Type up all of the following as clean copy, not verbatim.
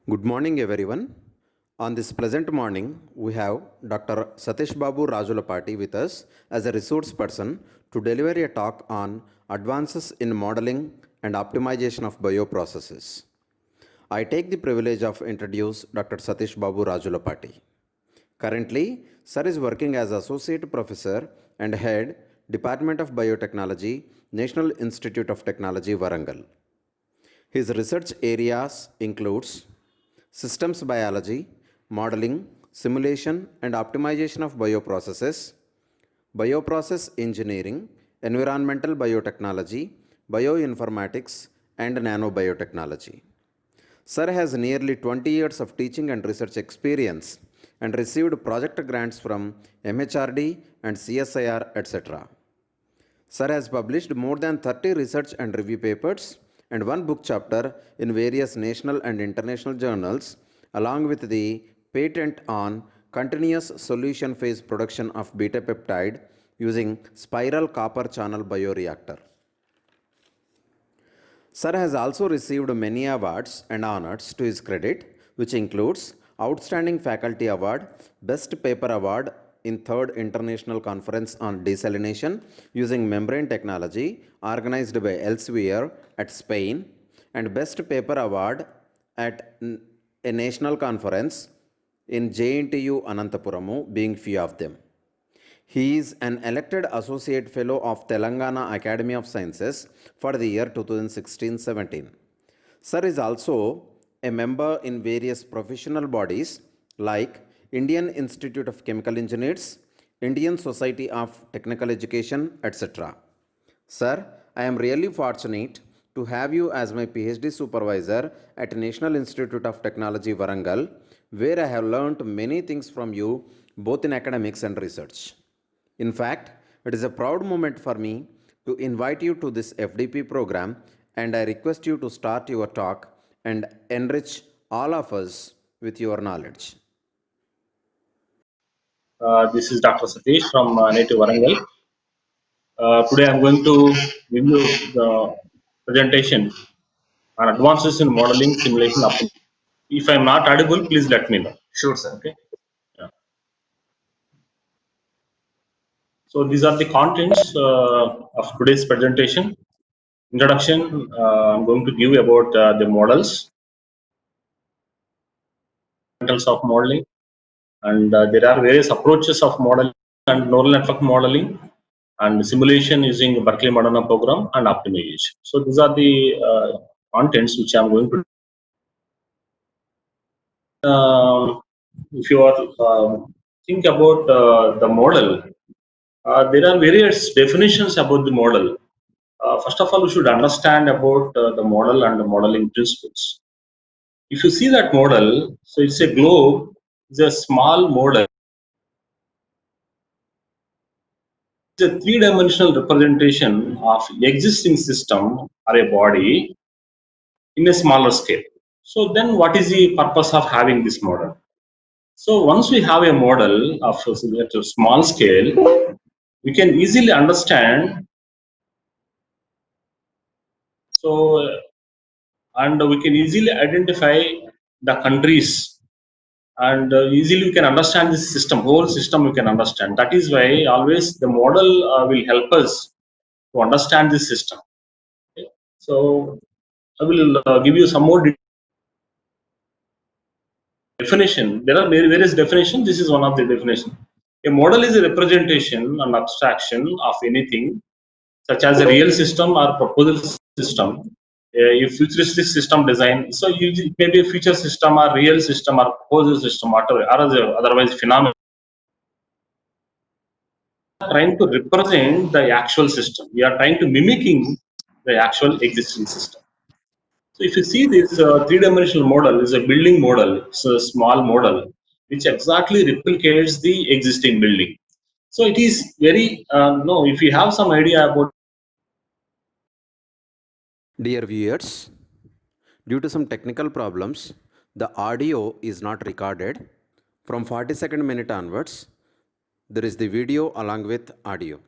Good morning, everyone. On this pleasant morning, we have Dr. Satish Babu Rajulapati with us as a resource person to deliver a talk on advances in modeling and optimization of bioprocesses. I take the privilege of introduce Dr. Satish Babu Rajulapati. Currently, Sir is working as Associate Professor and Head, Department of Biotechnology, National Institute of Technology, Warangal. His research areas includes systems biology, modeling, simulation and optimization of bioprocesses, bioprocess engineering, environmental biotechnology, bioinformatics and nanobiotechnology. Sir has nearly 20 years of teaching and research experience and received project grants from MHRD and CSIR, etc. Sir has published more than 30 research and review papers and one book chapter in various national and international journals, along with the patent on continuous solution phase production of beta peptide using spiral copper channel bioreactor. Sir has also received many awards and honors to his credit, which includes Outstanding Faculty Award, Best Paper Award in 3rd International Conference on Desalination using Membrane Technology, organized by Elsevier at Spain, and Best Paper Award at a national conference in JNTU Anantapuramu, being few of them. He is an elected Associate Fellow of Telangana Academy of Sciences for the year 2016-17. Sir is also a member in various professional bodies like Indian Institute of Chemical Engineers, Indian Society of Technical Education, etc. Sir, I am really fortunate to have you as my PhD supervisor at National Institute of Technology, Warangal, where I have learnt many things from you both in academics and research. In fact, it is a proud moment for me to invite you to this FDP program, and I request you to start your talk and enrich all of us with your knowledge. This is Dr. Satish from Native Warangal. Today I'm going to give you the presentation on advances in modeling, simulation, optimization. If I'm not audible, please let me know. Sure, sir. Okay. Yeah. So these are the contents of today's presentation. Introduction. I'm going to give about the models, fundamentals of modeling, and there are various approaches of modeling and neural network modeling and simulation using Berkeley Madonna program and optimization. So these are the contents which I'm going to. If you are think about the model, there are various definitions about the model. First of all, we should understand about the model and the modeling principles. If you see that model, so it's a globe, it's a small model. It's a three-dimensional representation of existing system or a body in a smaller scale. So then what is the purpose of having this model? So once we have a model of at a small scale, we can easily understand. So and we can easily identify the countries, and easily we can understand this system, whole system we can understand. That is why always the model will help us to understand this system. Okay. So I will give you some more definition. There are various definitions. This is one of the definition. A model is a representation and abstraction of anything, such as a real system or proposal system, a futuristic system design. So it may be a future system or real system or proposal system, whatever, or otherwise phenomenon. Trying to represent the actual system. We are trying to mimicking the actual existing system. So if you see this three-dimensional model is a building model, it's a small model which exactly replicates the existing building. So it is very no. If you have some idea about. Dear viewers, due to some technical problems, the audio is not recorded. From 42nd minute onwards, there is the video along with audio.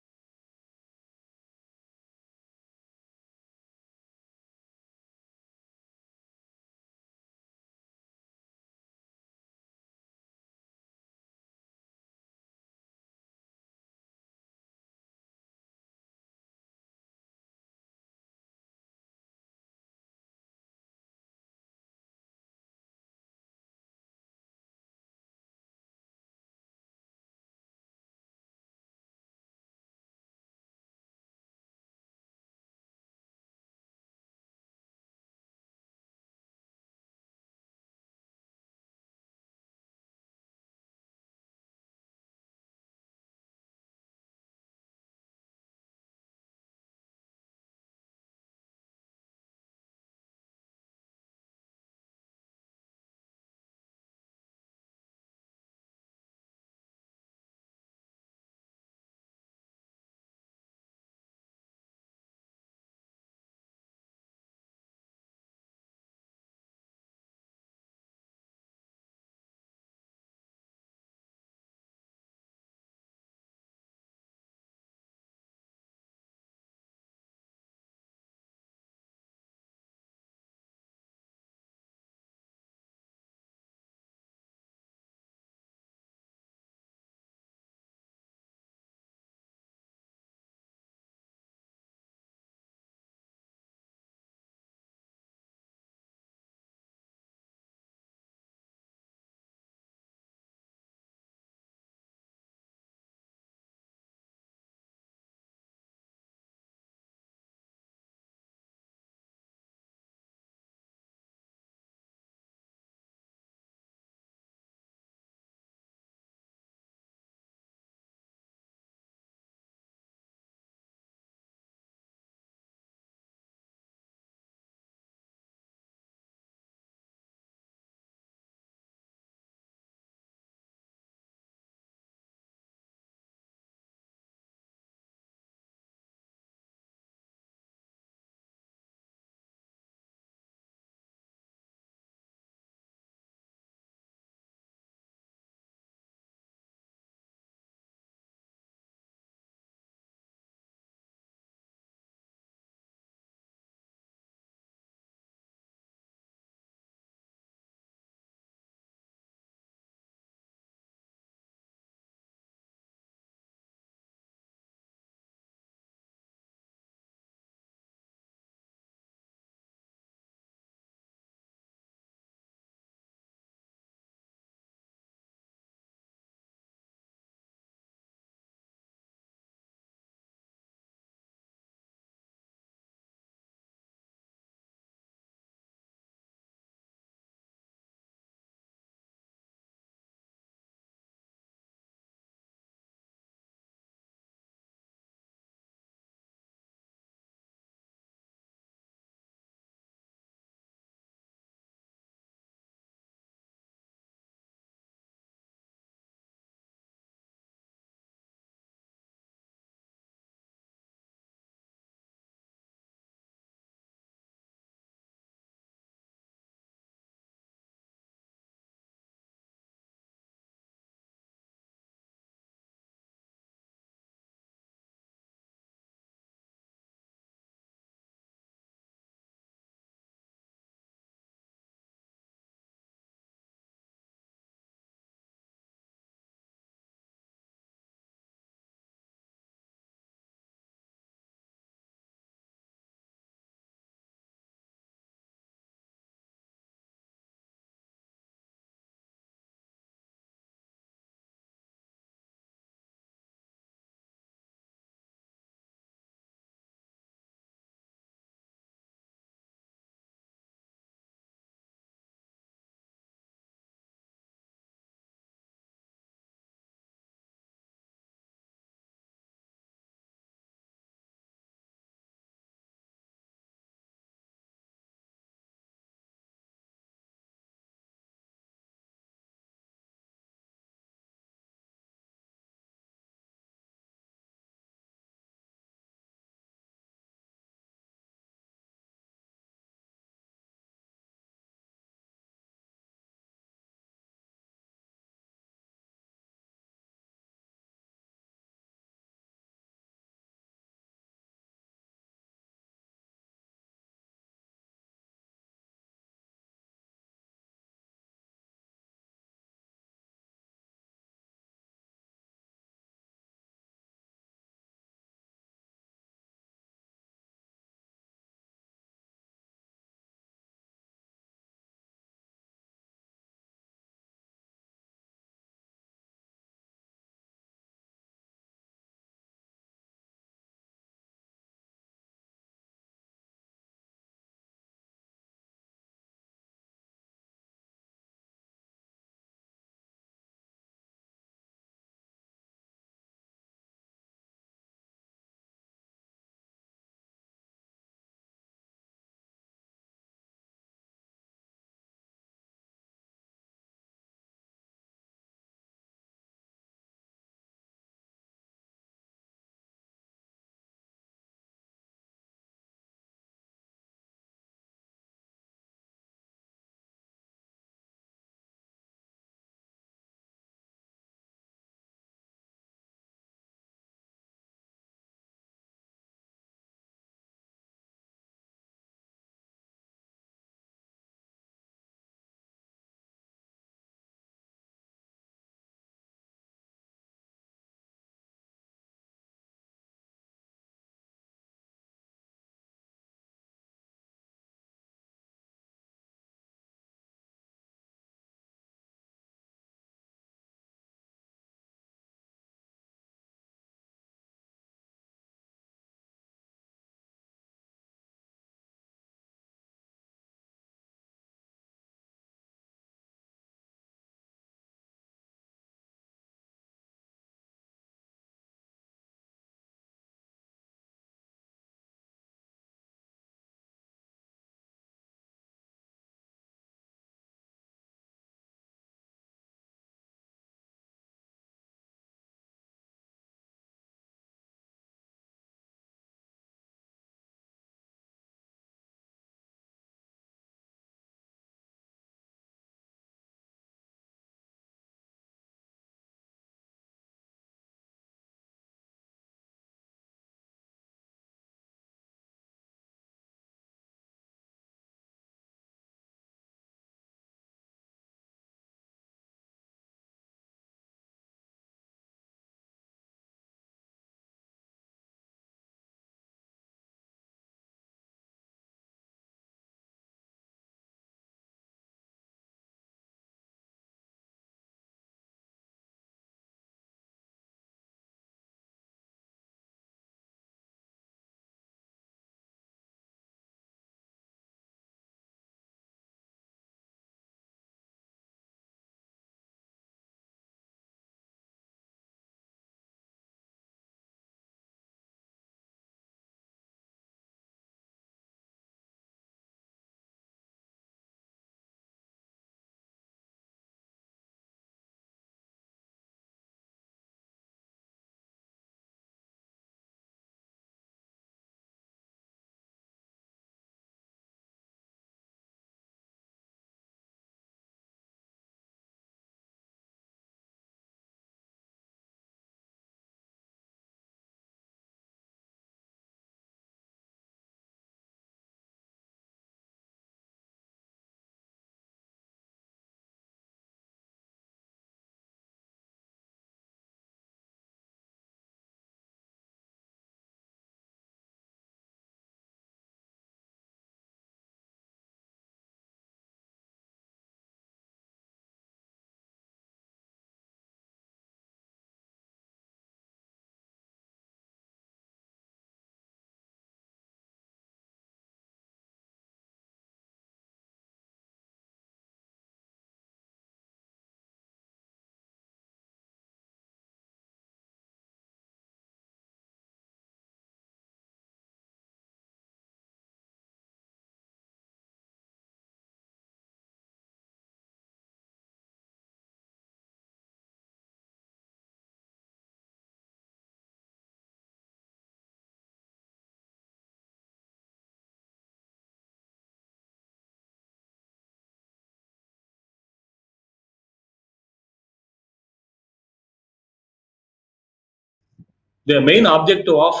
the main objective of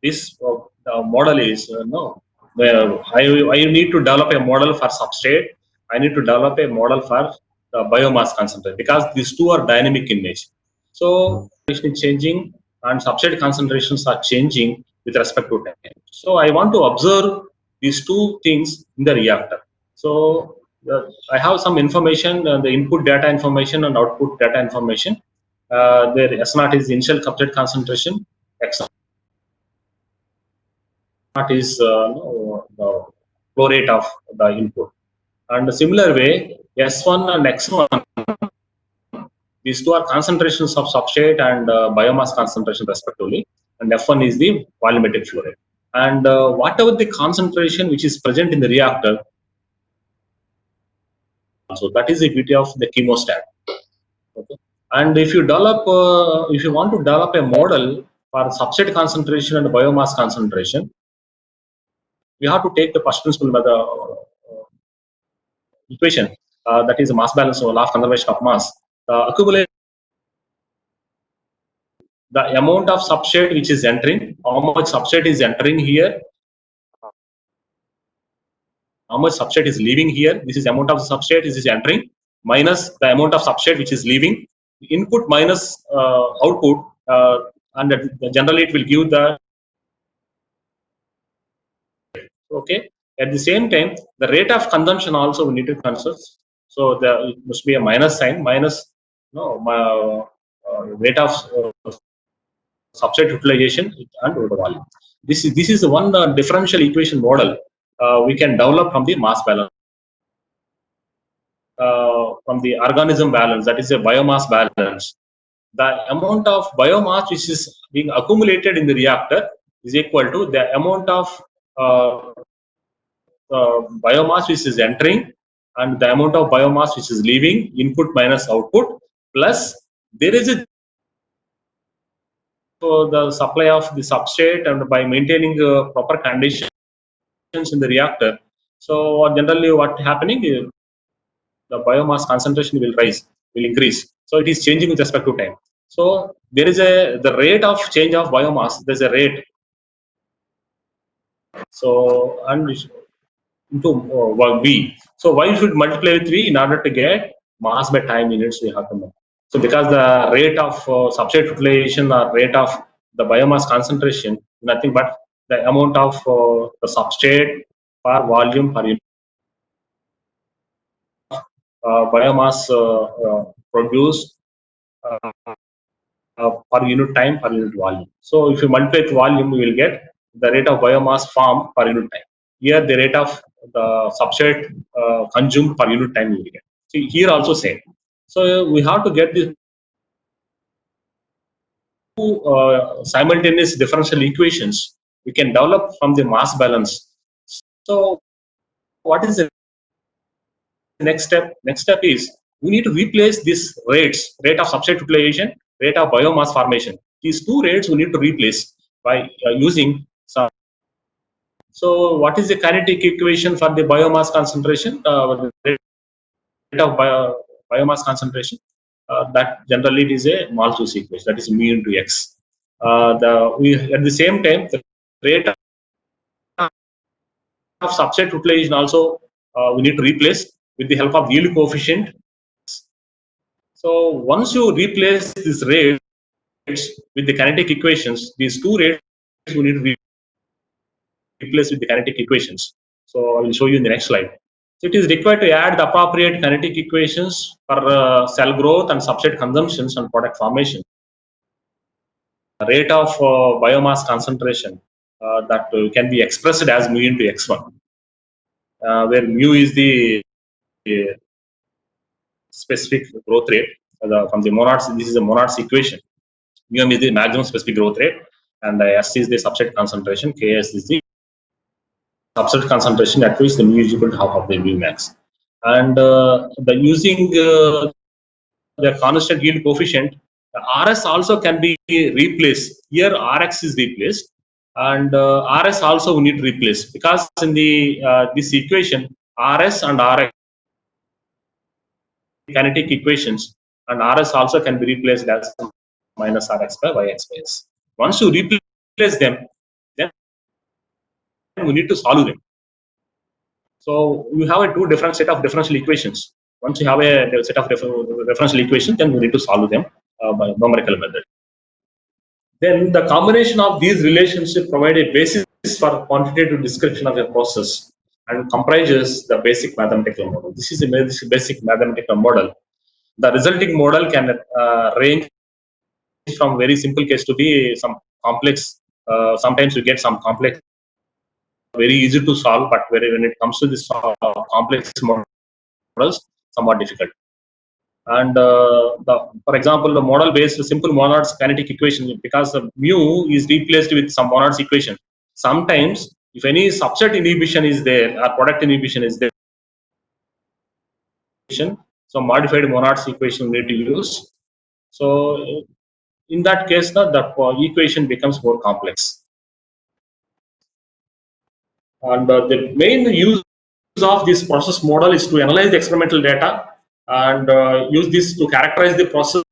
this model is no. I need to develop a model for substrate. I need to develop a model for the biomass concentration because these two are dynamic in nature. So concentration is changing and substrate concentrations are changing with respect to time. So I want to observe these two things in the reactor. So I have some information, the input data information and output data information. Their S0 is initial substrate concentration, X0 is the flow rate of the input. And similar way, S1 and X1, these two are concentrations of substrate and biomass concentration respectively, and F1 is the volumetric flow rate. And whatever the concentration which is present in the reactor, so that is the beauty of the chemostat. Okay. And if you want to develop a model for substrate concentration and biomass concentration, we have to take the first principle by the equation, that is the mass balance or law of conservation of mass. Accumulate the amount of substrate which is entering, how much substrate is entering here, how much substrate is leaving here. This is amount of substrate this is entering minus the amount of substrate which is leaving. Input minus output, and generally it will give the okay. At the same time, the rate of consumption also we need to consider. So there must be a minus sign, minus rate of substrate utilization and volume. This is the one differential equation model we can develop from the mass balance, from the organism balance, that is a biomass balance. The amount of biomass which is being accumulated in the reactor is equal to the amount of biomass which is entering and the amount of biomass which is leaving, input minus output, plus there is a for the supply of the substrate and by maintaining proper conditions in the reactor. So generally what happening is the biomass concentration will increase. So it is changing with respect to time. So there is the rate of change of biomass, there's a rate. So and into V. So why should multiply with V in order to get mass by time units we have to know. So because the rate of substrate utilization or rate of the biomass concentration, nothing but the amount of the substrate per volume per unit biomass produced per unit time per unit volume. So if you multiply with volume, you will get the rate of biomass formed per unit time. Here the rate of the substrate consumed per unit time you will get. See here also same. So we have to get these two simultaneous differential equations we can develop from the mass balance. So what is the next step? Next step is we need to replace these rates, rate of substrate utilization, rate of biomass formation. These two rates we need to replace by using some. So what is the kinetic equation for the biomass concentration? The rate of biomass concentration, that generally it is a Malthus equation, that is mu into x. At the same time the rate of substrate utilization also we need to replace with the help of yield coefficient. So once you replace these rates with the kinetic equations, these two rates we need to replace with the kinetic equations. So I will show you in the next slide. So it is required to add the appropriate kinetic equations for cell growth and substrate consumptions and product formation. Rate of biomass concentration that can be expressed as mu into x1, where mu is the specific growth rate from the monads. This is the monads equation. Mu is the maximum specific growth rate, and S is the substrate concentration. Ks is the substrate concentration at which the mu is equal to half of the mu max. And the using the constant yield coefficient, the RS also can be replaced. Here RX is replaced, and RS also we need to replace because in the this equation RS and RX kinetic equations, and RS also can be replaced as minus Rx by Yx by S. Once you replace them, then we need to solve them. So you have a two different set of differential equations. Once you have a set of differential equations, then we need to solve them by numerical method. Then the combination of these relationships provide a basis for quantitative description of a process and comprises the basic mathematical model. This is a basic mathematical model. The resulting model can range from very simple case to be some complex. Sometimes you get some complex, very easy to solve, but when it comes to this complex models, somewhat difficult. And for example, the model-based simple Monod's kinetic equation, because the mu is replaced with some Monod's equation. Sometimes, if any subset inhibition is there or product inhibition is there, so modified Monod's equation we need to use. So in that case, the equation becomes more complex. And the main use of this process model is to analyze the experimental data and use this to characterize the process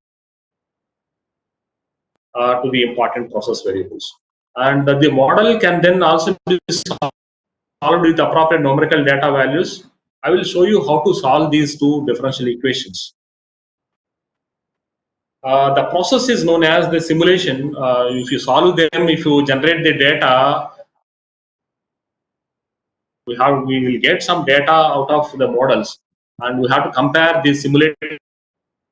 to the important process variables. And the model can then also be solved with appropriate numerical data values. I will show you how to solve these two differential equations. The process is known as the simulation. If you solve them, if you generate the data, we will get some data out of the models, and we have to compare the simulated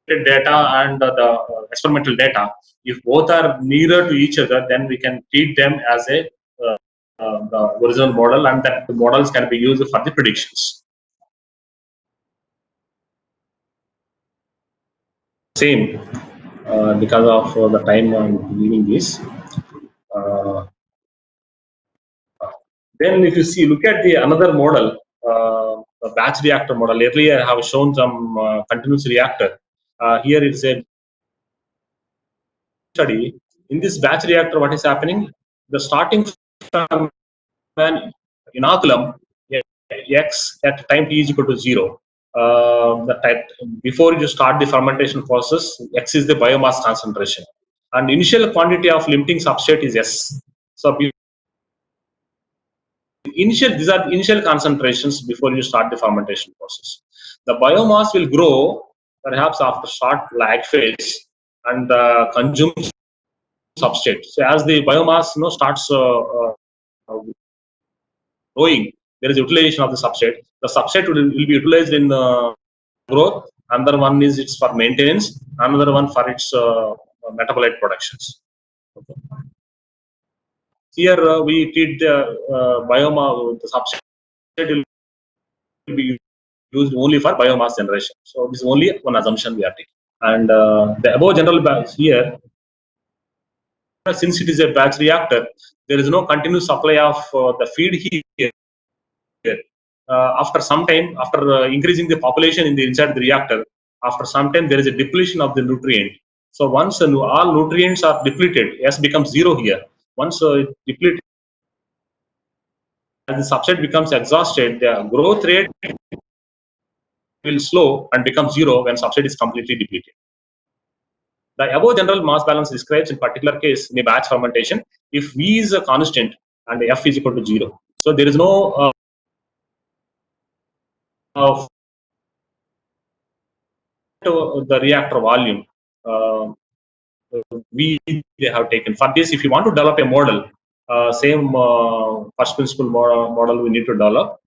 data and the experimental data. If both are nearer to each other, then we can treat them as a the original model, and that the models can be used for the predictions. Same, because of the time I'm leaving this. Then if you see, look at the another model, the batch reactor model. Earlier I have shown some continuous reactor. Here it's a study. In this batch reactor, what is happening? The starting from an inoculum x at time t is equal to 0. Before you start the fermentation process, x is the biomass concentration, and initial quantity of limiting substrate is s. So these are initial concentrations before you start the fermentation process. The biomass will grow perhaps after short lag phase and consume substrate. So as the biomass starts growing, there is utilization of the substrate. The substrate will be utilized in growth. Another one is it's for maintenance. Another one for its metabolite productions. Okay. Here we treat the biomass. The substrate will be used only for biomass generation. So this is only one assumption we are taking. And the above general batch here, since it is a batch reactor, there is no continuous supply of the feed here. After some time, after increasing the population inside the reactor, after some time there is a depletion of the nutrient. So once all nutrients are depleted, S becomes 0 here. Once depleted, as the substrate becomes exhausted, the growth rate will slow and become 0 when substrate is completely depleted. The above general mass balance describes in particular case in a batch fermentation if V is a constant and F is equal to 0. So there is no the reactor volume we they have taken. For this, if you want to develop a model, same first principle model we need to develop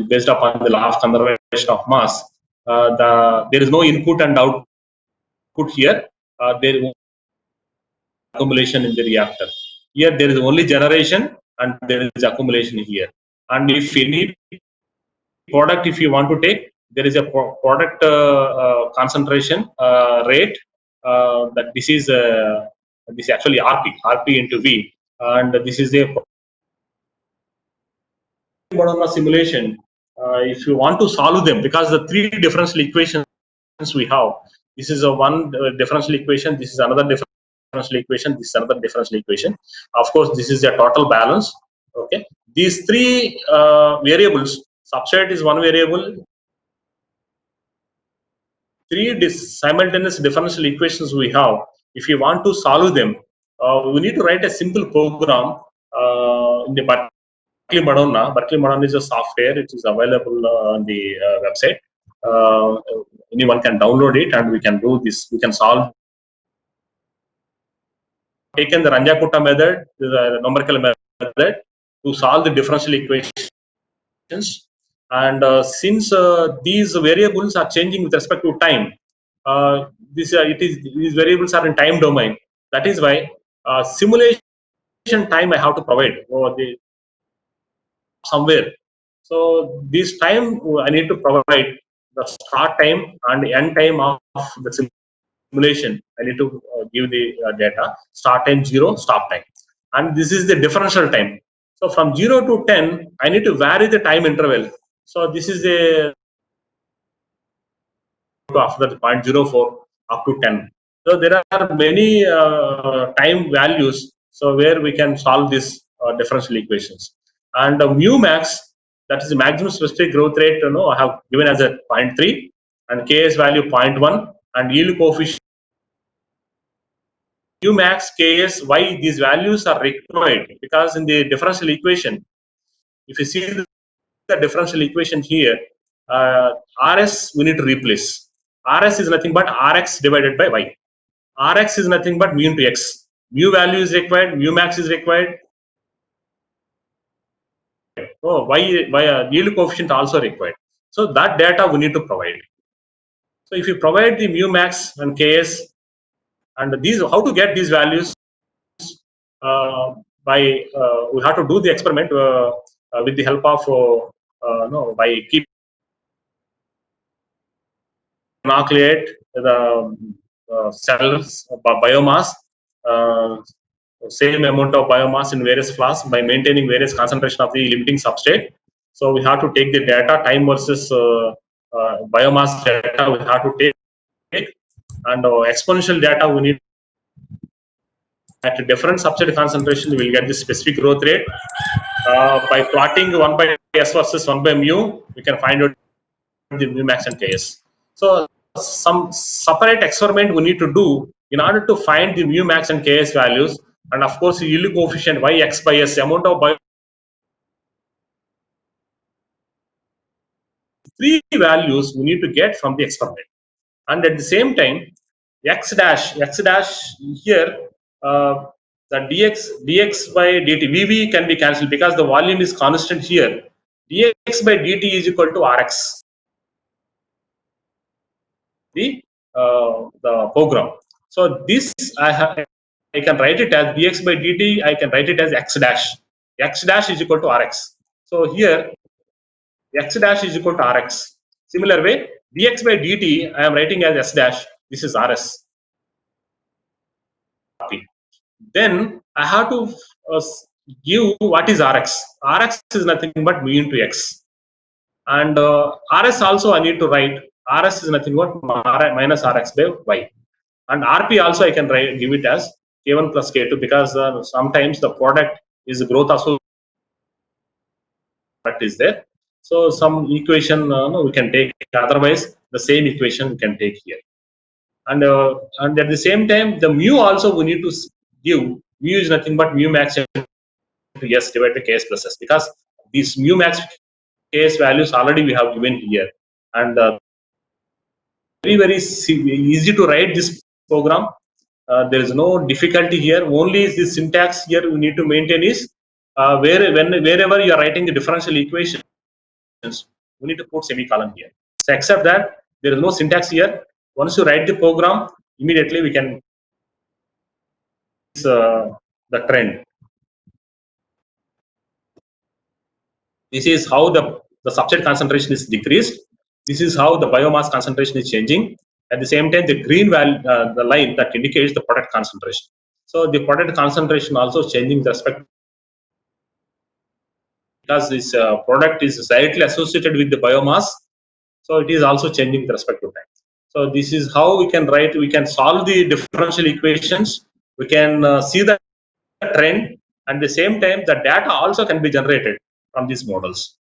based upon the law of conservation of mass. There is no input and output here. There is accumulation in the reactor. Here there is only generation and there is accumulation here. And if any product, if you want to take, there is a product concentration rate that this is actually RP into V, and this is a model simulation. If you want to solve them, because the three differential equations we have, this is a one differential equation, this is another differential equation, this is another differential equation. Of course, this is a total balance. Okay, these three variables. Substrate is one variable. Three simultaneous differential equations we have. If you want to solve them, we need to write a simple program in the Berkeley Madonna. Berkeley Madonna is a software. It is available on the website. Anyone can download it, and we can do this. We can solve. Taken the Ranjakutta method, the numerical method, to solve the differential equations. And since these variables are changing with respect to time, these variables are in time domain. That is why simulation time I have to provide or the somewhere. So this time I need to provide the start time and end time of the simulation. I need to give the data start time 0, stop time, and this is the differential time. So from 0 to 10, I need to vary the time interval. So this is the after the 0.04 up to 10. So there are many time values. So where we can solve this differential equations. And mu max, that is the maximum specific growth rate. I have given as a 0.3 and Ks value 0.1 and yield coefficient mu max, Ks. Why these values are required? Because in the differential equation, if you see the differential equation here, Rs we need to replace. Rs is nothing but Rx divided by Y. Rx is nothing but mu into X. Mu value is required, mu max is required. Y yield coefficient also required. So that data we need to provide. So if you provide the mu max and Ks and these, how to get these values? By we have to do the experiment with the help of no, by keep inoculate the cells biomass, same amount of biomass in various flasks by maintaining various concentration of the limiting substrate. So we have to take the data time versus biomass data we have to take, and exponential data we need at a different substrate concentration. We will get the specific growth rate by plotting 1 by s versus 1 by mu. We can find out the mu max and Ks. So some separate experiment we need to do in order to find the mu max and Ks values, and of course the yield coefficient y x by s amount of three values we need to get from the experiment. And at the same time, x dash here, the dx by dt vv can be cancelled because the volume is constant here. Dx by dt is equal to Rx. The program. So this I can write it as dx by dt. I can write it as x dash. X dash is equal to Rx. So here x dash is equal to Rx. Similar way, dx by dt I am writing as s dash. This is Rs. Then I have to give what is Rx. Rx is nothing but mu into x. And Rs also I need to write. Rs is nothing but minus Rx by y. And RP also I can write, give it as K1 plus K2 because sometimes the product is growth also product is there. So some equation we can take. Otherwise, the same equation we can take here. And at the same time, the mu also we need to give. Mu is nothing but mu max into s divided by Ks plus s because these mu max Ks values already we have given here. And very easy to write this program. There is no difficulty here. Only the syntax here we need to maintain is wherever you are writing the differential equations, we need to put semicolon here. So except that there is no syntax here. Once you write the program, immediately we can the trend. This is how the substrate concentration is decreased. This is how the biomass concentration is changing. At the same time, the green value, the line that indicates the product concentration. So the product concentration also changing with respect because this product is directly associated with the biomass. So it is also changing with respect to time. So this is how we can write. We can solve the differential equations. We can see the trend, and at the same time, the data also can be generated from these models.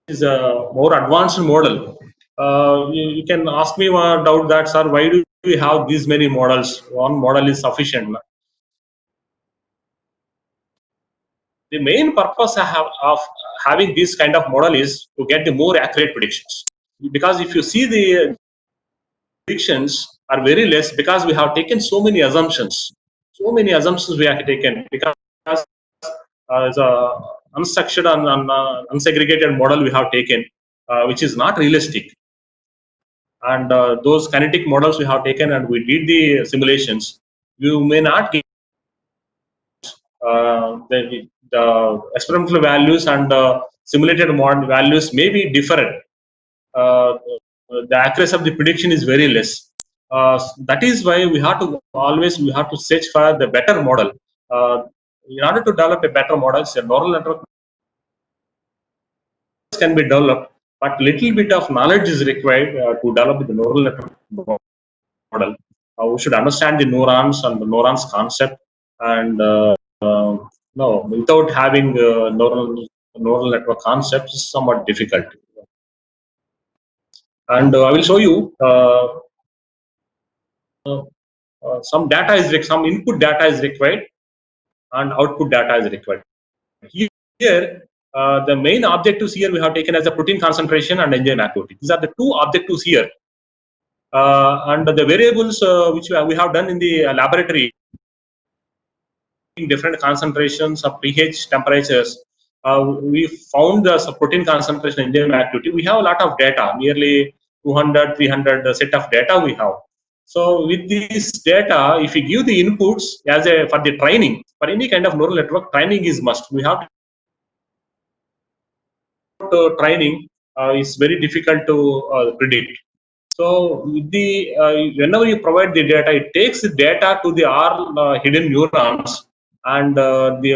Is a more advanced model You can ask me one doubt that, sir, why do we have these many models? One model is sufficient. The main purpose of having this kind of model is to get the more accurate predictions. Because if you see the predictions are very less because we have taken so many assumptions. So many assumptions we have taken because it's a unstructured and unsegregated model we have taken, which is not realistic. And those kinetic models we have taken and we did the simulations, you may not get the experimental values and simulated model values may be different. Uh, the accuracy of the prediction is very less. That is why we have to search for the better model. In order to develop a better model, a neural network can be developed, but little bit of knowledge is required to develop the neural network model. We should understand the neurons and the neurons concept, and no, without having neural network concepts is somewhat difficult. And I will show you some data some input data is required and output data is required. Here, the main objectives here we have taken as a protein concentration and enzyme activity. These are the two objectives here. And the variables which we have done in the laboratory in different concentrations of pH, temperatures, we found the protein concentration, enzyme activity. We have a lot of data, nearly 200, 300 set of data we have. So with this data, if we give the inputs as a for the training, for any kind of neural network, training is must. We have training is very difficult to predict. So whenever you provide the data, it takes the data to the hidden neurons, and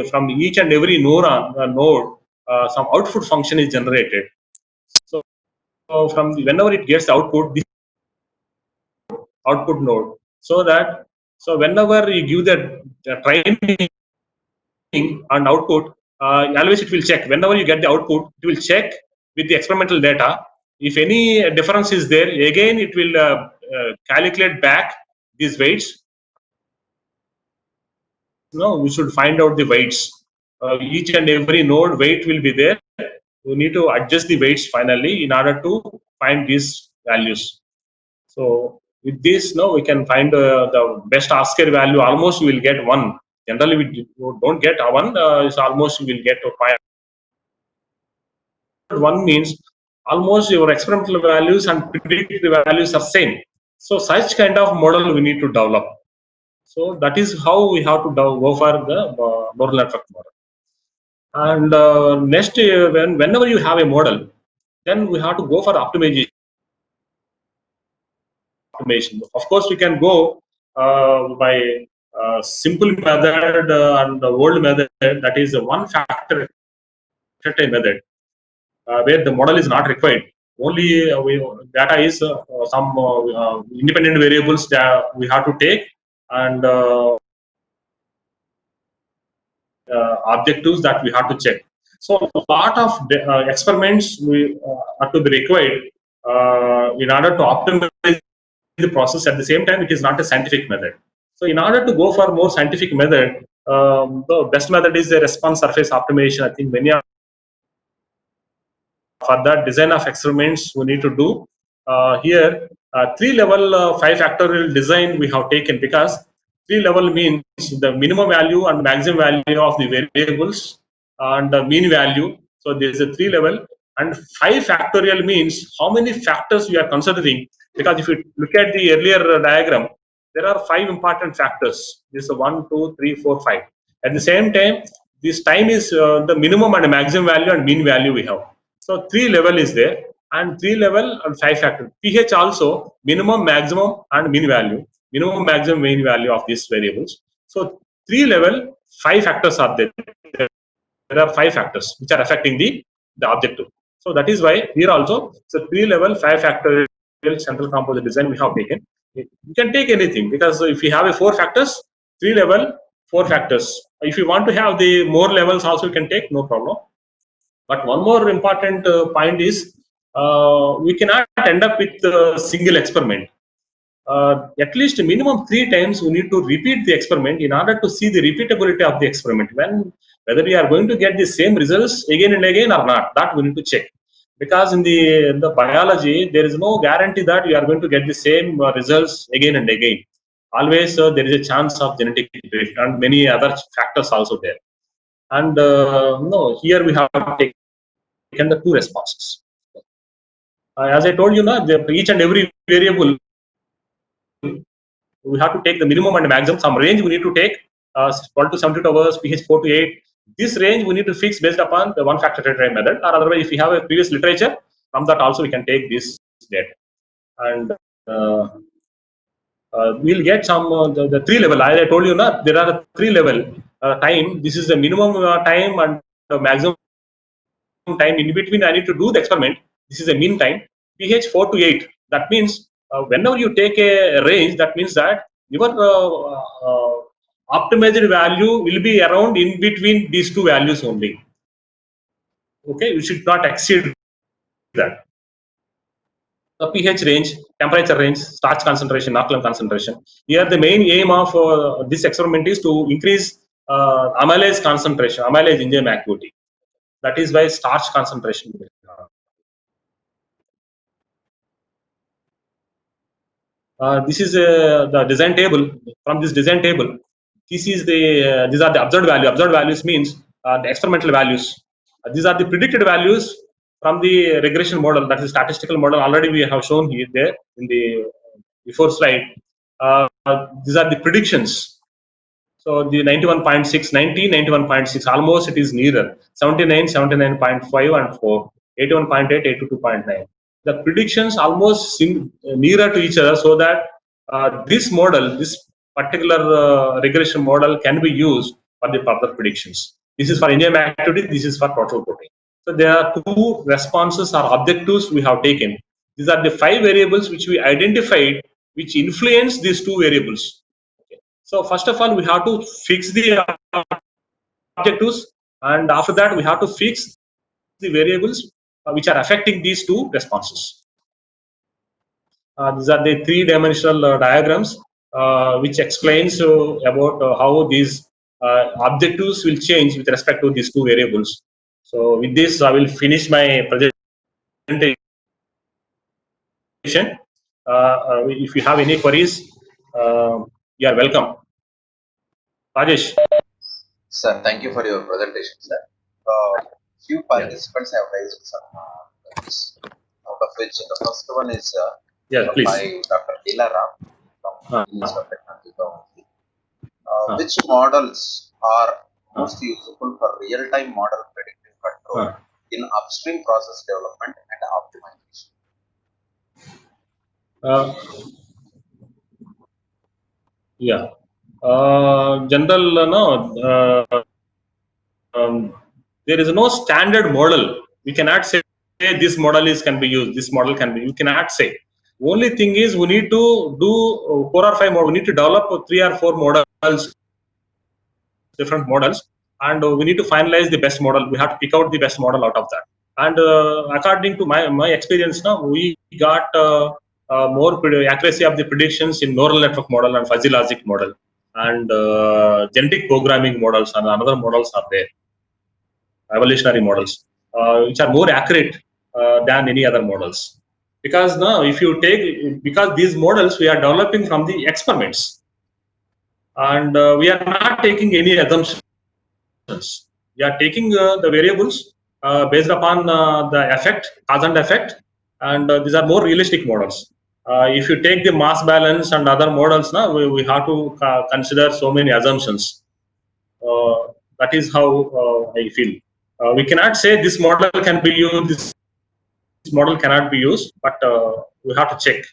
from each and every neuron node, some output function is generated. So, whenever it gets output, this output node, so whenever you give the training and output, always it will check. Whenever you get the output, it will check with the experimental data. If any difference is there, again it will calculate back these weights. We should find out the weights. Each and every node weight will be there. We need to adjust the weights finally in order to find these values. So with this, we can find the best R-square value. Almost we will get 1. Generally, we don't get 1. It's almost we will get 5. 1 means almost your experimental values and predicted values are same. So such kind of model we need to develop. So that is how we have to go for the neural network model. And next, whenever you have a model, then we have to go for optimization. Of course, we can go by simple method and the old method, that is one factor method, where the model is not required. Only data is some independent variables that we have to take, and objectives that we have to check. So a lot of experiments are to be required in order to optimize the process. At the same time, it is not a scientific method. So in order to go for more scientific method, the best method is the response surface optimization. I think many of for that design of experiments we need to do. Here, 3-level 5-factorial design we have taken, because 3-level means the minimum value and maximum value of the variables and the mean value. So there is a 3-level, and 5-factorial means how many factors we are considering. Because if you look at the earlier diagram, there are 5 important factors. This is 1, 2, 3, 4, 5. At the same time, this time is the minimum and maximum value and mean value we have. So 3-level is there, and 3-level and 5-factor. pH also minimum, maximum, and mean value. Minimum, maximum, mean value of these variables. So 3-level, 5 factors are there. There are 5 factors which are affecting the objective. So that is why here also it's a 3-level 5-factorial central composite design we have taken. You can take anything, because if you have a 4 factors, 3-level 4 factors. If you want to have the more levels also, you can take, no problem. But one more important point is we cannot end up with a single experiment. At least minimum 3 times we need to repeat the experiment in order to see the repeatability of the experiment. Whether we are going to get the same results again and again or not, that we need to check. Because in the biology, there is no guarantee that you are going to get the same results again and again. Always there is a chance of genetic drift and many other factors also there. And no, here we have taken the 2 responses. As I told you, each and every variable we have to take the minimum and maximum. Some range we need to take 12 to 72 hours, pH 4 to 8. This range we need to fix based upon the one factor tetrahedral method, or otherwise, if we have a previous literature, from that also we can take this data. And we'll get some the 3 level. As I told you, there are 3 level time. This is the minimum time and the maximum time. In between, I need to do the experiment. This is the mean time. pH 4 to 8. That means whenever you take a range, that means that your optimized value will be around in between these 2 values only. Okay, you should not exceed that. The pH range, temperature range, starch concentration, alkaline concentration. Here, the main aim of this experiment is to increase amylase concentration, amylase enzyme activity. That is why starch concentration. This is the design table. From this design table, this is the these are the observed value. Observed values means the experimental values. These are the predicted values from the regression model. That is statistical model. Already we have shown here there in the before slide. These are the predictions. So the 91.6, 90, 91.6, almost it is nearer. 79, 79.5 and 4, 81.8, 82.9. The predictions almost seem nearer to each other, so that this model, this particular regression model can be used for the further predictions. This is for enzyme activity, this is for total protein. So there are 2 responses or objectives we have taken. These are the 5 variables which we identified which influence these 2 variables. So first of all, we have to fix the objectives, and after that, we have to fix the variables which are affecting these 2 responses. These are the 3-dimensional diagrams which explains about how these objectives will change with respect to these 2 variables. So with this, I will finish my presentation. If you have any queries, you are welcome. Rajesh. Sir, thank you for your presentation, sir. Few participants have raised some queries, out of which the first one is Please. by Dr. Leela Ram from Institute of Technology, Guwahati. Which models are most useful for real-time model predictive control in upstream process development and optimization? There is no standard model. We cannot say this model can be used, this model can be. You cannot say. Only thing is we need to do 4 or 5 more. We need to develop 3 or 4 models, different models, and we need to finalize the best model. We have to pick out the best model out of that. And according to my experience now, we got more accuracy of the predictions in neural network model and fuzzy logic model, and genetic programming models and another models are there, evolutionary models, which are more accurate than any other models. Because now, if you take, because these models we are developing from the experiments, and we are not taking any assumptions. We are taking the variables based upon the effect, cause and effect, and these are more realistic models. If you take the mass balance and other models, now we have to consider so many assumptions. That is how I feel. We cannot say this model can be used, this model cannot be used, but we have to check.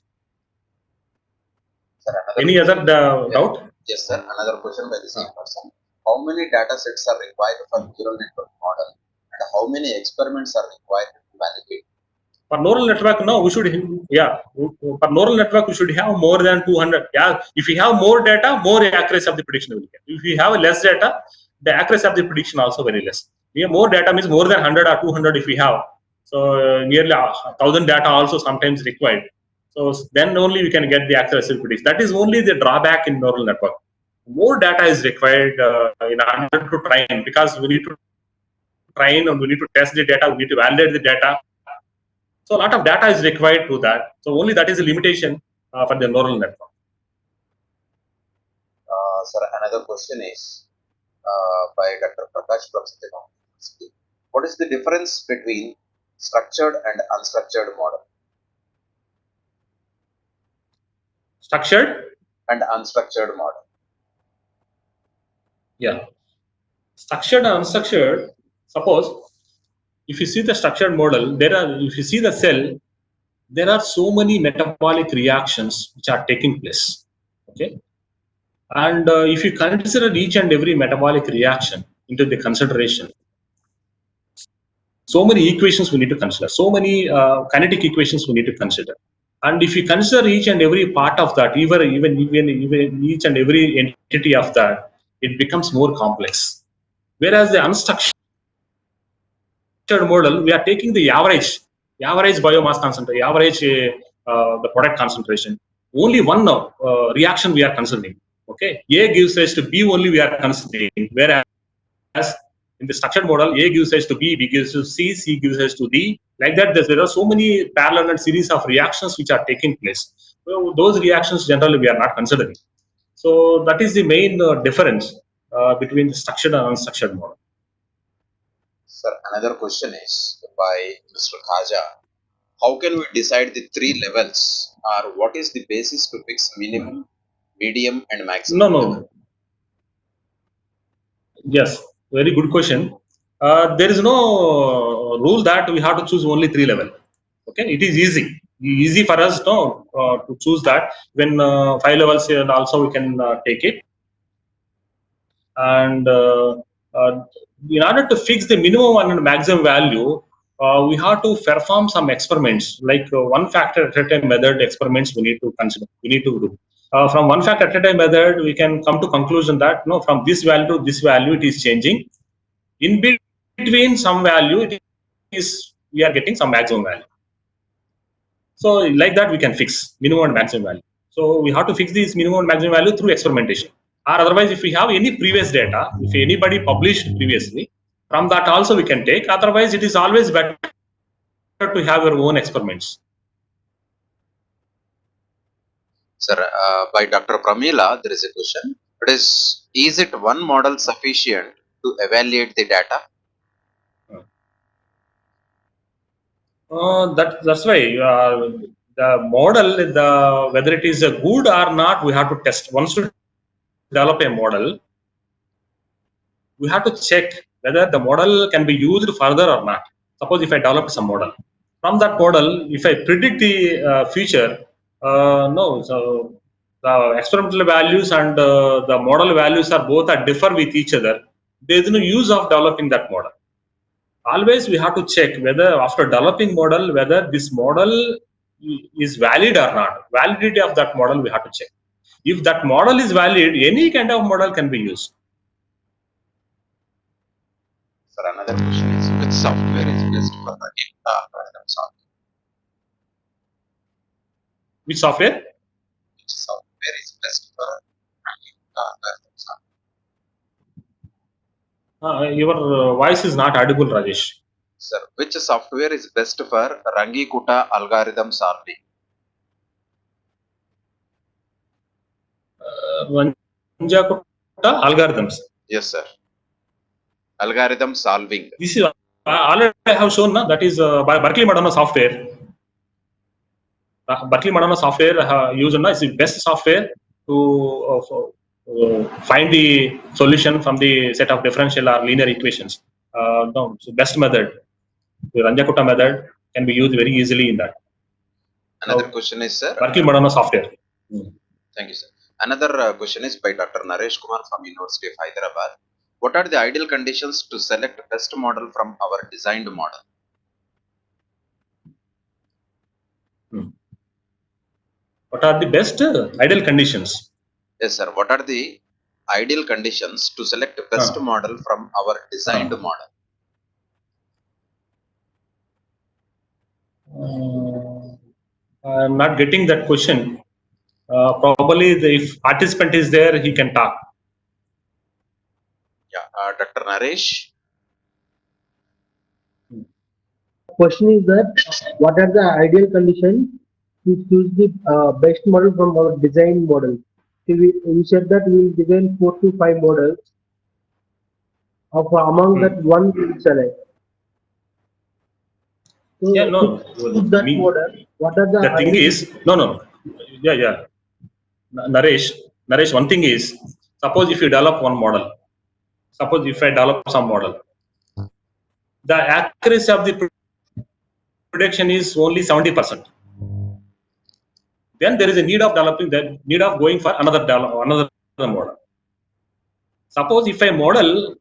Sir, any other doubt? Yes, sir. Another question by the same person. How many data sets are required for neural network model, and how many experiments are required to validate? For neural network, no, we should, for neural network, we should have more than 200. If we have more data, more accuracy of the prediction will get. If we have less data, the accuracy of the prediction also very less. We have more data means more than 100 or 200 if we have. So nearly 1,000 data also sometimes required. So then only we can get the accuracy prediction. That is only the drawback in neural network. More data is required in order to train, because we need to train and we need to test the data, we need to validate the data. So a lot of data is required to that. So only that is a limitation for the neural network. Sir, another question is by Dr. Prakash from Satyam. What is the difference between structured and unstructured model Structured, and unstructured model? yeah. Structured and unstructured. Suppose if you see the structured model, if you see the cell, there are so many metabolic reactions which are taking place. Okay, and if you consider each and every metabolic reaction into the consideration, so many equations we need to consider, so many kinetic equations we need to consider, and if you consider each and every part of that, even each and every entity of that, it becomes more complex. Whereas the unstructured model, we are taking the average biomass concentration, average the product concentration. Only one reaction we are considering. Okay, A gives rise to B only we are considering. Whereas in the structured model, A gives rise to B, B gives to C, C gives rise to D. Like that, there are so many parallel and series of reactions which are taking place. So those reactions generally we are not considering. So that is the main difference between the structured and unstructured model. Sir, another question is by Mr. Khaja. How can we decide the three levels, or what is the basis to fix minimum, medium, and maximum No, level? no. Yes, very good question. There is no rule that we have to choose only 3 level. Okay, it is easy for us to choose that. When 5 levels, and also we can take it. And uh, in order to fix the minimum and maximum value, we have to perform some experiments, like one factor at a time method experiments we need to consider. We need to do. From one factor at a time method, we can come to conclusion that no, from this value to this value, it is changing. In between some value, it is we are getting some maximum value. So like that, we can fix minimum and maximum value. So we have to fix this minimum and maximum value through experimentation. Or otherwise, if we have any previous data, if anybody published previously, from that also we can take. Otherwise, it is always better to have your own experiments. Sir, by Dr. Pramila, there is a question. Is it one model sufficient to evaluate the data? That's why the model, whether it is a good or not, we have to test. Once to develop a model, we have to check whether the model can be used further or not. Suppose if I develop some model, from that model, if I predict the future, no, so the experimental values and the model values are both are differ with each other. There is no use of developing that model. Always we have to check whether after developing model, whether this model is valid or not. Validity of that model we have to check. If that model is valid, any kind of model can be used. Sir, another question is which software is best for running algorithm solving? Which software? Which software is best for running algorithm solving? Your voice is not audible, Rajesh. Sir, which software is best for Rangikuta algorithm solving? Ranjakuta algorithms. Yes, sir. Algorithm solving. This is already I have shown that is by Berkeley Madonna software. Berkeley Madonna software used is the best software to find the solution from the set of differential or linear equations. No, so best method, the Ranjakuta method, can be used very easily in that. Another question is, sir. Berkeley Madonna software. Thank you, sir. Another question is by Dr. Naresh Kumar from University of Hyderabad. What are the ideal conditions to select best model from our designed model? What are the best ideal conditions? Yes, sir. What are the ideal conditions to select best model from our designed model? I'm not getting that question. Probably if participant is there, he can talk. Yeah, Dr. Naresh. Question is that what are the ideal conditions to choose the best model from our design model? So we said that we will design 4 to 5 models. Of among that one we will select. So Yeah, to no. choose that Me, model, what are the the thing ideal? is, no. Yeah. Naresh, one thing is, suppose if you develop one model, suppose if I develop some model, the accuracy of the prediction is only 70%. Then there is a need of developing that need of going for another model. Suppose if a model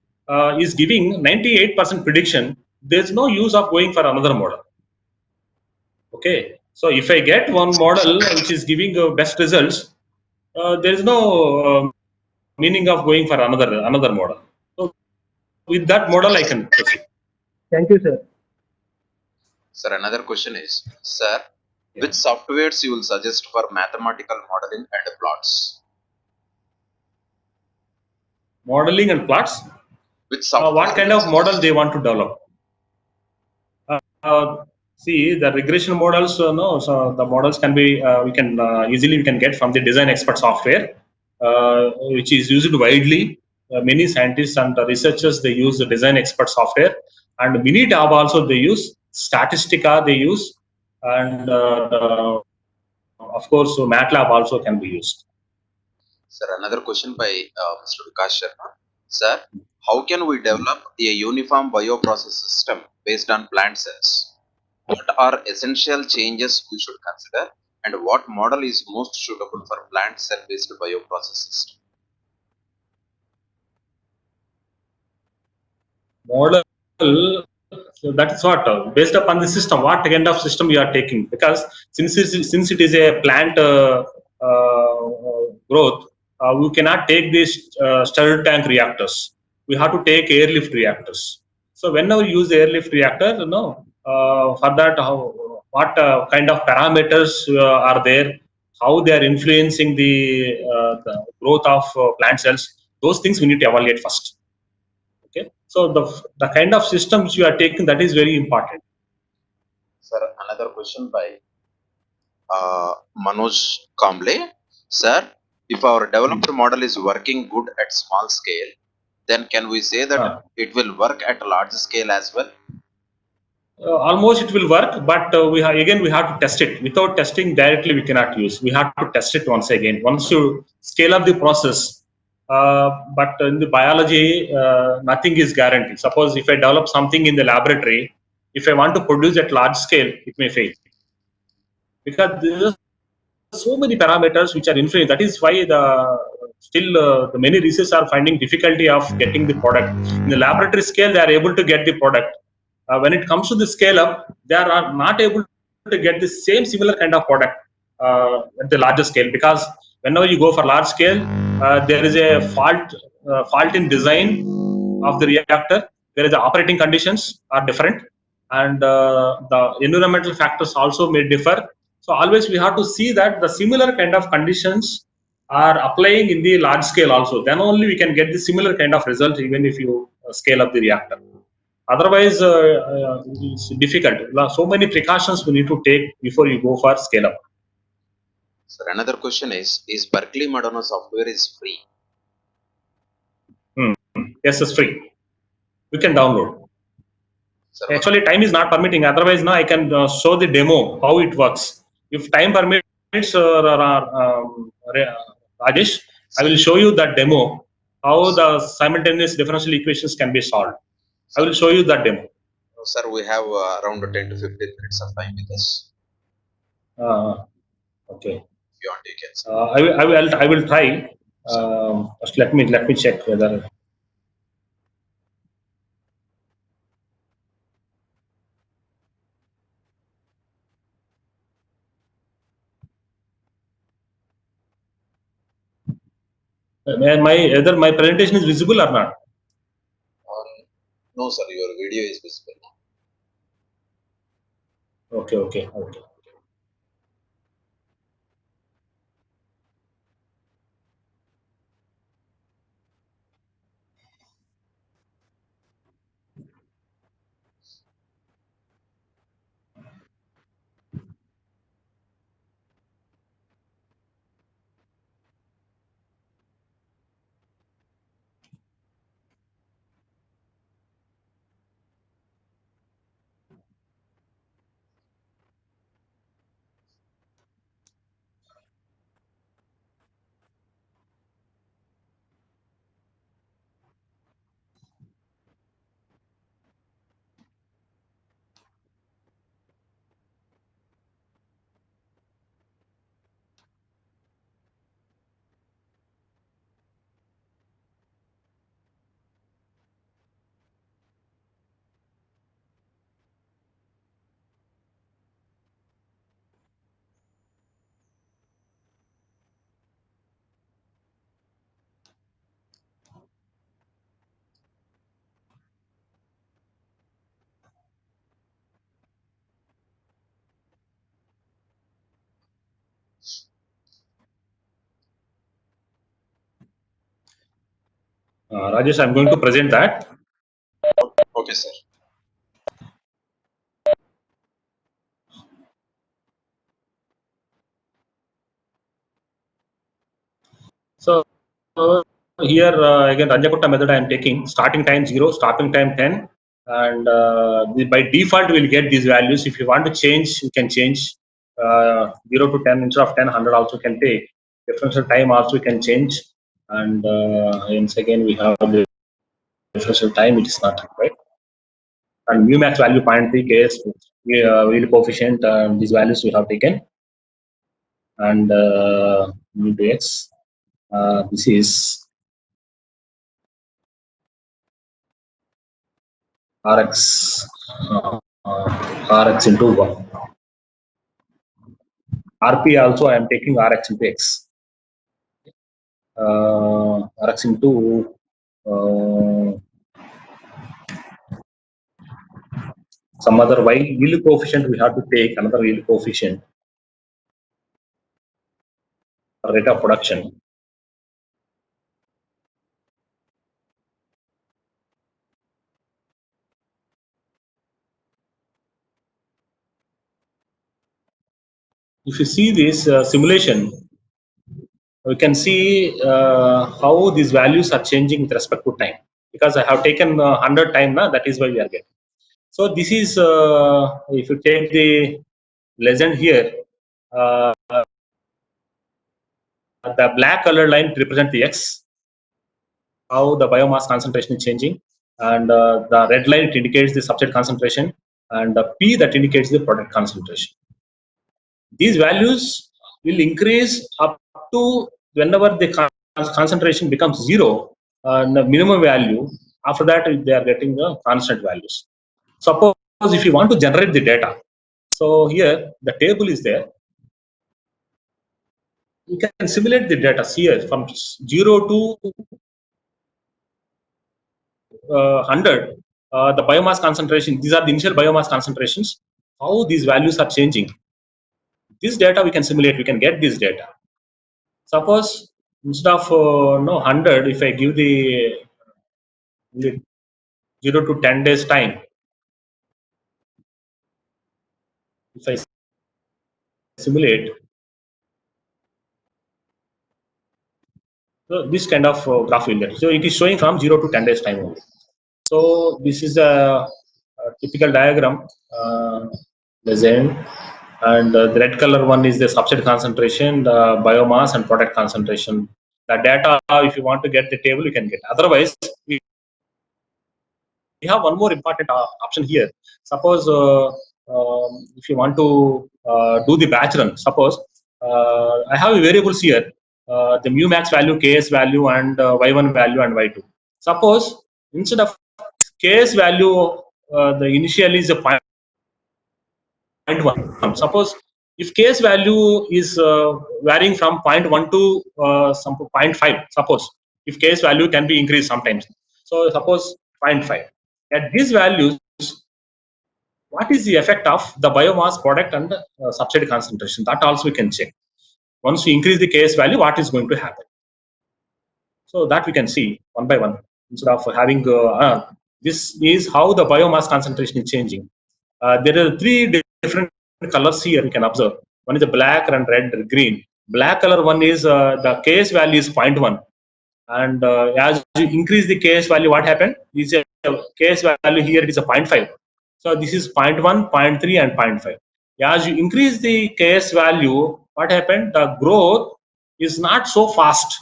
is giving 98% prediction, there is no use of going for another model. Okay, so if I get one model which is giving best results, there is no meaning of going for another model. So with that model, I can proceed. Thank you, sir. Sir, another question is, sir, Yeah. which softwares you will suggest for mathematical modeling and plots? Modeling and plots. Which software What kind you of will model suggest? they want to develop? See, the regression models. No, so the models can be we can get from the design expert software, which is used widely. Many scientists and researchers they use the design expert software, and Minitab also they use. Statistica they use, and of course, so MATLAB also can be used. Sir, another question by Mr. Vikas Sharma. Sir, how can we develop a uniform bioprocess system based on plant cells? What are essential changes we should consider, and what model is most suitable for plant cell based bioprocess system? Model, so that is what based upon the system, what kind of system you are taking, because since it is a plant growth, we cannot take these stirred tank reactors. We have to take airlift reactors. So whenever you use airlift reactor, for that what kind of parameters are there, how they are influencing the growth of plant cells, those things we need to evaluate first. Okay, so the kind of systems you are taking, that is very important. Sir, another question by Manoj Kamble. Sir, if our developed model is working good at small scale, then can we say that it will work at a large scale as well? Almost it will work, but again we have to test it. Without testing directly we cannot use. We have to test it once again. Once you scale up the process, but in the biology nothing is guaranteed. Suppose if I develop something in the laboratory, if I want to produce at large scale, it may fail, because there are so many parameters which are influenced. That is why the many researchers are finding difficulty of getting the product. In the laboratory scale, they are able to get the product. When it comes to the scale up, they are not able to get the same similar kind of product at the larger scale, because whenever you go for large scale, there is a fault in design of the reactor. There is the operating conditions are different, and the environmental factors also may differ. So always we have to see that the similar kind of conditions are applying in the large scale also. Then only we can get the similar kind of result, even if you scale up the reactor. Otherwise, it's difficult. So many precautions we need to take before you go for scale up. Sir, another question is Berkeley Madonna software is free? Yes, it's free. We can download. Sir, Actually, time is not permitting. Otherwise, now I can show the demo how it works. If time permits, Rajesh, I will show you that demo, how the simultaneous differential equations can be solved. I will show you that demo. Sir, we have around 10 to 15 minutes of time with us. Okay. If you want, you can say. I will try. Just let me check whether. Either my presentation is visible or not. No, sir, your video is visible. Okay. Rajesh, I'm going to present that. Okay, sir. So here again Ranjakutta method I am taking starting time 0, stopping time 10, and by default we will get these values. If you want to change, you can change 0 to 10 instead of 10, 100 also can take. Differential time also we can change, and once again we have the differential time, it is not required. And mu max value 0.3 ks wheel coefficient, these values we have taken, and into x. This is Rx Rx into 1. RP also I am taking Rx into X. Rx into some other Y yield coefficient, we have to take another yield coefficient, rate of production. If you see this simulation, we can see how these values are changing with respect to time, because I have taken 100 time now, that is why we are getting. So this is if you take the legend here, the black color line represents the X, how the biomass concentration is changing, and the red line it indicates the substrate concentration, and the P that indicates the product concentration. These values will increase up to whenever the concentration becomes 0, the minimum value. After that, they are getting the constant values. Suppose if you want to generate the data, so here the table is there. You can simulate the data here from 0 to 100, the biomass concentration, these are the initial biomass concentrations, how these values are changing. This data we can simulate, we can get this data. Suppose instead of 100, if I give the 0 to 10 days time, if I simulate, so this kind of graph will get. So it is showing from 0 to 10 days time only. So this is a typical diagram, design, and the red color one is the substrate concentration, the biomass, and product concentration. The data, if you want to get the table, you can get. Otherwise, we have one more important option here. Suppose if you want to do the batch run, suppose I have variables here, the mu max value, ks value, and y1 value and y2. Suppose instead of ks value, the initial is a 0.1. Suppose if ks value is varying from 0.1 to some 0.5, suppose if ks value can be increased sometimes. So suppose 0.5. At these values, what is the effect of the biomass, product, and substrate concentration? That also we can check. Once we increase the ks value, what is going to happen? So that we can see one by one. Instead of having this is how the biomass concentration is changing. There are three different colors here you can observe. One is the black and red, green. Black color one is the ks value is 0.1, and as you increase the ks value, what happened? This is a ks value here, it is a 0.5. So this is 0.1, 0.3, and 0.5. As you increase the ks value, what happened? The growth is not so fast.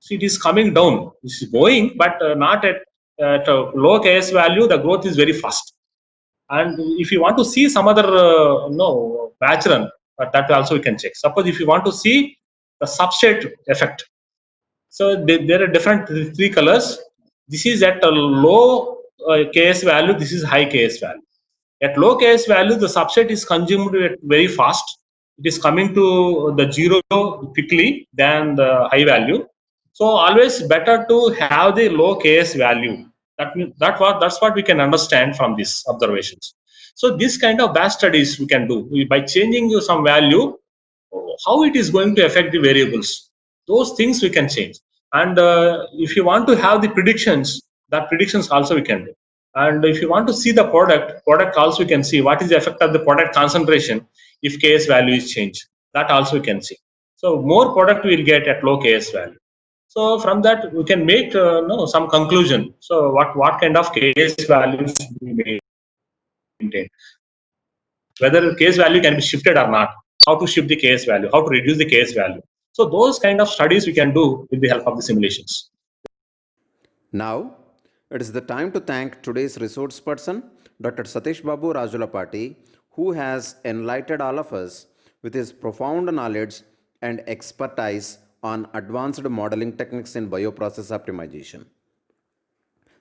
So it is coming down. It is going, but not at a low ks value. The growth is very fast. And if you want to see some other batch run, that also we can check. Suppose if you want to see the substrate effect, so there are different three colors. This is at a low ks value, this is high ks value. At low ks value, the substrate is consumed very fast. It is coming to the 0 quickly than the high value. So always better to have the low ks value. That's what we can understand from these observations. So this kind of batch studies we can do by changing some value, how it is going to affect the variables. Those things we can change. And if you want to have the predictions, that predictions also we can do. And if you want to see the product also we can see what is the effect of the product concentration if Ks value is changed. That also we can see. So more product we will get at low Ks value. So from that we can make some conclusion. So what kind of Ks values we maintain, whether Ks value can be shifted or not, how to shift the Ks value, how to reduce the Ks value. So those kind of studies we can do with the help of the simulations. Now, it is the time to thank today's resource person, Dr. Satish Babu Rajulapati, who has enlightened all of us with his profound knowledge and expertise on advanced modeling techniques in bioprocess optimization.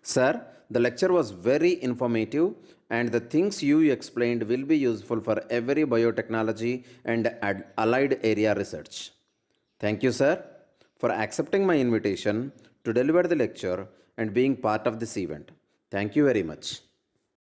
Sir, the lecture was very informative and the things you explained will be useful for every biotechnology and allied area research. Thank you, sir, for accepting my invitation to deliver the lecture and being part of this event. Thank you very much.